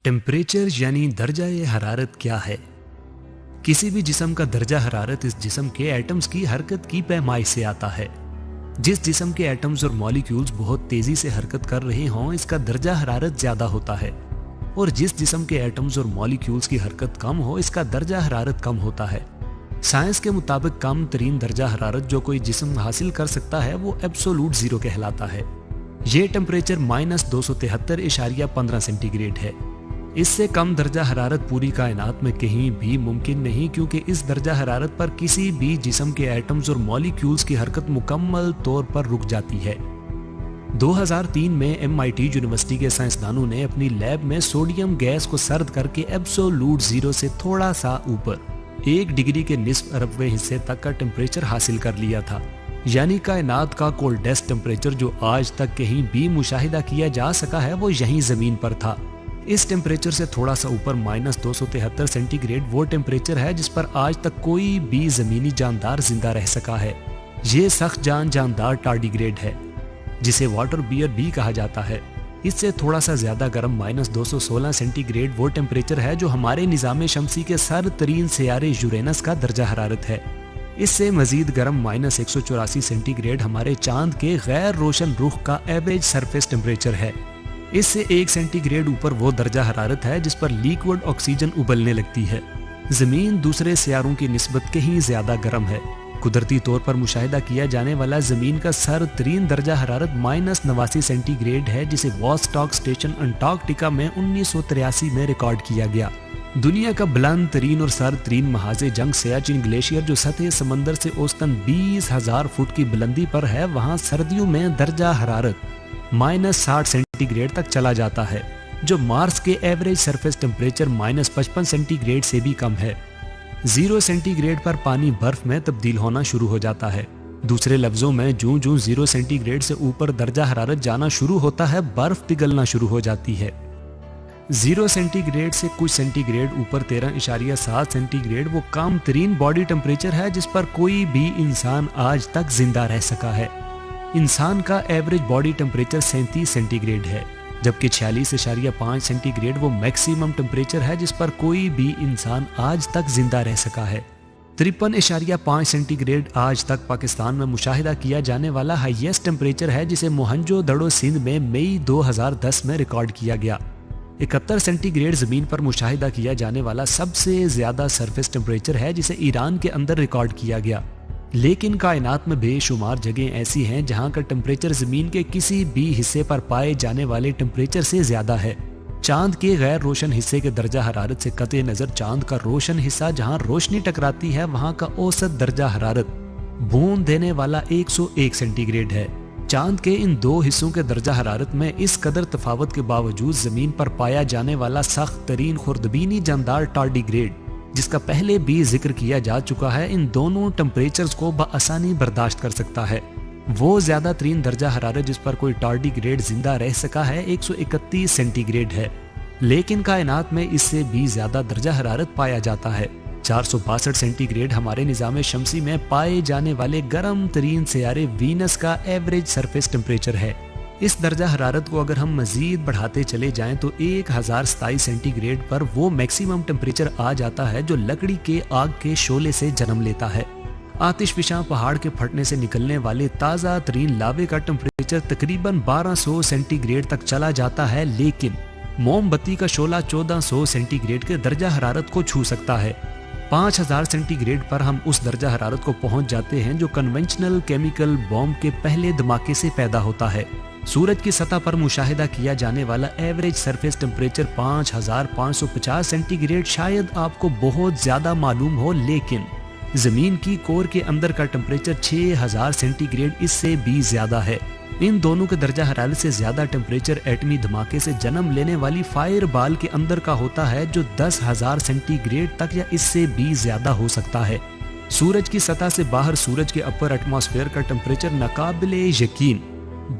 Temperature यानी दर्जा हरारत क्या है? किसी भी जिस्म का दर्जा हरारत इस जिस्म के एटम्स की हरकत की पैमाइश से आता है। जिस जिस्म के एटम्स और मॉलिक्यूल्स बहुत तेजी से हरकत कर रहे हों, इसका दर्जा हरारत ज्यादा होता है, और जिस जिस्म के एटम्स और मॉलिक्यूल्स की हरकत कम हो, इसका दर्जा हरारत कम होता है। साइंस के मुताबिक कम तरीन दर्जा हरारत जो कोई जिस्म हासिल कर सकता है वो एब्सोलूट जीरो कहलाता है। ये टेम्परेचर -273.15 सेंटीग्रेड है। इससे कम दर्जा हरारत पूरी कायनात में कहीं भी मुमकिन नहीं, क्योंकि इस दर्जा हरारत पर किसी भी जिस्म के एटम्स और मॉलिक्यूल्स की हरकत मुकम्मल तौर पर रुक जाती है। 2003 में MIT यूनिवर्सिटी के साइंसदानों ने अपनी लैब में सोडियम गैस को सर्द करके एब्सोलूट जीरो से थोड़ा सा ऊपर 1 डिग्री के निस्फ अरबवें हिस्से तक का टेम्परेचर हासिल कर लिया था। यानी कायनात का कोल्डेस्ट टेम्परेचर जो आज तक कहीं भी मुशाहिदा किया जा सका है वो यहीं जमीन पर था। इस टेम्परेचर से थोड़ा सा ऊपर -273 सेंटीग्रेड वो टेम्परेचर है जिस पर आज तक कोई भी जमीनी जानदार जिंदा रह सका है। ये सख्त जानदार टार्डिग्रेड है, जिसे वाटर बियर भी कहा जाता है। इससे थोड़ा सा ज्यादा गर्म -216 सेंटीग्रेड वो टेम्परेचर है जो हमारे निज़ाम शमसी के सर तरीन सियारे यूरेनस का दर्जा हरारत है। इससे मजीद गर्म -184 सेंटीग्रेड हमारे चांद के गैर रोशन रुख का एवरेज सरफेस टेम्परेचर है। इससे 1 सेंटीग्रेड ऊपर वो दर्जा हरारत है जिस पर लिक्विड ऑक्सीजन उबलने लगती है। जमीन दूसरे सियारों की निस्बत कहीं ज्यादा गर्म है। कुदरती तौर पर मुशाहिदा किया जाने वाला जमीन का सर तरीन दर्जा हरारत -89 सेंटीग्रेड है, जिसे वॉस्टॉक स्टेशन अंटार्कटिका में 1983 में रिकॉर्ड किया गया। दुनिया का बुलंद तरीन और सर तरीन महाजे जंग सियाचिन ग्लेशियर जो सतह समंदर से औसतन 20,000 फुट की बुलंदी पर है, वहाँ सर्दियों में दर्जा हरारत -60 सेंटीग्रेड तक चला जाता है, जो मार्स के एवरेज सरफेस टेम्परेचर -55 सेंटीग्रेड से भी कम है। 0 सेंटीग्रेड पर पानी बर्फ में तब्दील होना शुरू हो जाता है। दूसरे लफ्जों में ज्यों ज्यों 0 सेंटीग्रेड से ऊपर दर्जा हरारत जाना शुरू होता है, बर्फ पिघलना शुरू हो जाती है। 0 सेंटीग्रेड से कुछ सेंटीग्रेड ऊपर 13.7 सेंटीग्रेड वो कम तरीन बॉडी टेम्परेचर है जिस पर कोई भी इंसान आज तक जिंदा रह सका है। इंसान का एवरेज बॉडी टेम्परेचर 37 सेंटीग्रेड है, जबकि 46.5 सेंटीग्रेड वो मैक्सिमम टेम्परेचर है जिस पर कोई भी इंसान आज तक जिंदा रह सका है। 53.5 सेंटीग्रेड आज तक पाकिस्तान में मुशाहिदा किया जाने वाला हाईएस्ट टेम्परेचर है, जिसे मोहनजोदड़ो सिंध में मई 2010 में रिकॉर्ड किया गया। 71 सेंटीग्रेड जमीन पर मुशाहिदा किया जाने वाला सबसे ज्यादा सरफेस टेम्परेचर है, जिसे ईरान के अंदर रिकॉर्ड किया गया। लेकिन कायनात में बेशुमार जगह ऐसी हैं जहां का टेम्परेचर जमीन के किसी भी हिस्से पर पाए जाने वाले टेम्परेचर से ज्यादा है। चांद के गैर रोशन हिस्से के दर्जा हरारत से कते नजर चांद का रोशन हिस्सा जहां रोशनी टकराती है, वहां का औसत दर्जा हरारत बूंद देने वाला 101 सेंटीग्रेड है। चांद के इन दो हिस्सों के दर्जा हरारत में इस कदर तफावत के बावजूद जमीन पर पाया जाने वाला सख्त तरीन खुर्दबीनी जानदार टार्डिग्रेड, जिसका पहले भी जिक्र किया जा चुका है, इन दोनों टेम्परेचर्स को बआसानी बर्दाश्त कर सकता है। वो ज्यादा तरीन दर्जा हरारत जिस पर कोई टार्डिग्रेड जिंदा रह सका है 131 सेंटीग्रेड है, लेकिन कायनात में इससे भी ज्यादा दर्जा हरारत पाया जाता है। 462 सेंटीग्रेड हमारे निज़ाम शमसी में पाए जाने वाले गर्म तरीन सियारे वीनस का एवरेज सरफेस टेम्परेचर है। इस दर्जा हरारत को अगर हम मजीद बढ़ाते चले जाएं तो 1027 सेंटीग्रेड पर वो मैक्सिमम टेम्परेचर आ जाता है जो लकड़ी के आग के शोले से जन्म लेता है। आतिशफिशां पहाड़ के फटने से निकलने वाले ताज़ा तरीन लावे का टेम्परेचर तकरीबन 1200 सेंटीग्रेड तक चला जाता है, लेकिन मोमबत्ती का शोला 1400 सेंटीग्रेड के दर्जा हरारत को छू सकता है। 5000 सेंटीग्रेड पर हम उस दर्जा हरारत को पहुंच जाते हैं जो कन्वेंशनल केमिकल बॉम्ब के पहले धमाके से पैदा होता है। सूरज की सतह पर मुशाहिदा किया जाने वाला एवरेज सरफेस टेम्परेचर 5550 सेंटीग्रेड शायद आपको बहुत ज्यादा मालूम हो, लेकिन जमीन की कोर के अंदर का टेम्परेचर 6000 सेंटीग्रेड इससे भी ज्यादा है। इन दोनों के दर्जा हरारत से ज्यादा टेम्परेचर एटमी धमाके से जन्म लेने वाली फायर बाल के अंदर का होता है, जो 10,000 सेंटीग्रेड तक या इससे भी ज्यादा हो सकता है। सूरज की सतह से बाहर सूरज के अपर एटमॉस्फेयर का टेम्परेचर नाकाबिले यकीन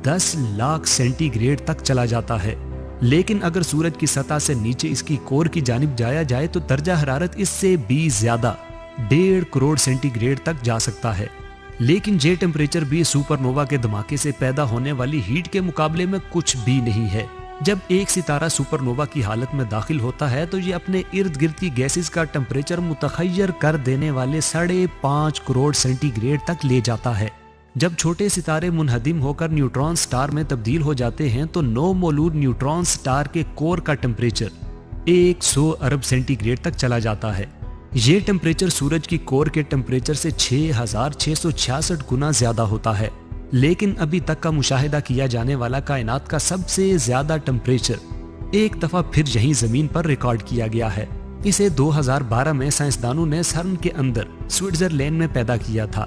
10 लाख सेंटीग्रेड तक चला जाता है, लेकिन अगर सूरज की सतह से नीचे इसकी कोर की जानिब जाया जाए तो दर्जा हरारत इससे भी ज्यादा 1.5 करोड़ सेंटीग्रेड तक जा सकता है। लेकिन ये टेम्परेचर भी सुपरनोवा के धमाके से पैदा होने वाली हीट के मुकाबले में कुछ भी नहीं है। جب ایک ستارہ سپر نووا کی حالت میں داخل ہوتا ہے تو یہ اپنے ارد گرد کی گیسز کا ٹمپریچر متغیر کر دینے والے 5.5 کروڑ سینٹی گریڈ تک لے جاتا ہے۔ جب چھوٹے ستارے منہدم ہو کر نیوٹران سٹار میں تبدیل ہو جاتے ہیں تو 9 مولود نیوٹران سٹار کے کور کا ٹمپریچر 100 ارب سینٹی گریڈ تک چلا جاتا ہے۔ یہ ٹمپریچر سورج کی کور کے ٹمپریچر سے 6666 گنا زیادہ ہوتا ہے، لیکن ابھی تک کا مشاہدہ کیا جانے والا کائنات کا سب سے زیادہ ٹمپریچر ایک دفعہ پھر یہیں زمین پر ریکارڈ کیا گیا ہے۔ اسے 2012 میں سائنسدانوں نے سرن کے اندر سوئٹزرلینڈ میں پیدا کیا تھا۔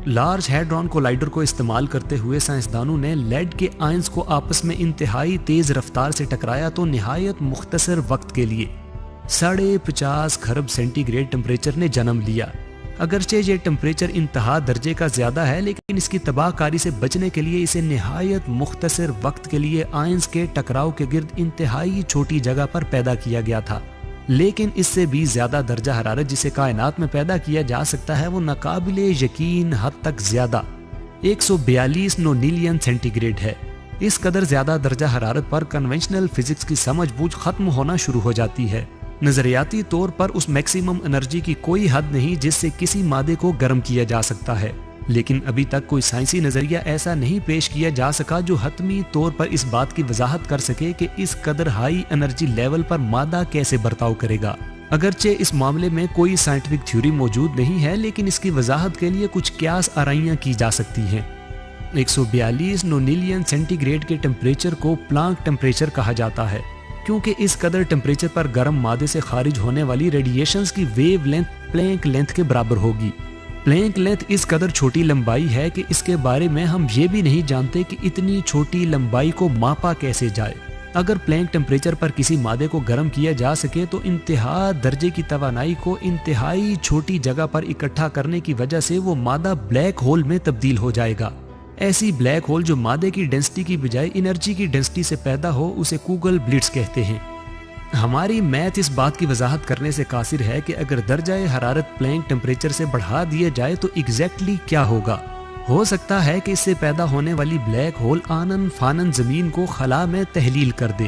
لارج ہیڈرون کولائیڈر کو استعمال کرتے ہوئے سائنسدانوں نے لیڈ کے آئنز کو آپس میں انتہائی تیز رفتار سے ٹکرایا تو نہایت مختصر وقت کے لیے 50.5 خرب سینٹی گریڈ ٹمپریچر نے جنم لیا۔ اگرچہ یہ ٹمپریچر انتہا درجے کا زیادہ ہے، لیکن اس کی تباہ کاری سے بچنے کے لیے اسے نہایت مختصر وقت کے لیے آئنز کے ٹکراؤ کے گرد انتہائی چھوٹی جگہ پر پیدا کیا گیا تھا۔ لیکن اس سے بھی زیادہ درجہ حرارت جسے کائنات میں پیدا کیا جا سکتا ہے وہ ناقابل یقین حد تک زیادہ 142 نونیلین سینٹی گریڈ ہے۔ اس قدر زیادہ درجہ حرارت پر کنونشنل فزکس کی سمجھ بوجھ ختم ہونا شروع ہو جاتی ہے۔ نظریاتی طور پر اس میکسیمم انرجی کی کوئی حد نہیں جس سے کسی مادے کو گرم کیا جا سکتا ہے، لیکن ابھی تک کوئی سائنسی نظریہ ایسا نہیں پیش کیا جا سکا جو حتمی طور پر اس بات کی وضاحت کر سکے کہ اس قدر ہائی انرجی لیول پر مادہ کیسے برتاؤ کرے گا۔ اگرچہ اس معاملے میں کوئی سائنٹیفک تھیوری موجود نہیں ہے، لیکن اس کی وضاحت کے لیے کچھ قیاس آرائیاں کی جا سکتی ہیں۔ 142 نونیلین سینٹی گریڈ کے ٹمپریچر کو پلانک ٹمپریچر کہا جاتا ہے، کیونکہ اس قدر ٹمپریچر پر گرم مادے سے خارج ہونے والی ریڈیشنز کی ویو لینتھ پلینک لینتھ کے برابر ہوگی۔ پلینک لینتھ اس قدر چھوٹی لمبائی ہے کہ اس کے بارے میں ہم یہ بھی نہیں جانتے کہ اتنی چھوٹی لمبائی کو ماپا کیسے جائے۔ اگر پلینک ٹمپریچر پر کسی مادے کو گرم کیا جا سکے تو انتہا درجے کی توانائی کو انتہائی چھوٹی جگہ پر اکٹھا کرنے کی وجہ سے وہ مادہ بلیک ہول میں تبدیل ہو جائے گا۔ ایسی بلیک ہول جو مادے کی ڈینسٹی کی بجائے انرجی کی ڈینسٹی سے پیدا ہو اسے کوگل بلٹس کہتے ہیں۔ ہماری میتھ اس بات کی وضاحت کرنے سے قاصر ہے کہ اگر درجہ حرارت پلینک ٹمپریچر سے بڑھا دیا جائے تو ایگزیکٹلی کیا ہوگا۔ ہو سکتا ہے کہ اس سے پیدا ہونے والی بلیک ہول آنن فانن زمین کو خلا میں تحلیل کر دے،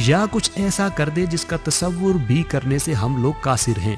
یا کچھ ایسا کر دے جس کا تصور بھی کرنے سے ہم لوگ قاصر ہیں۔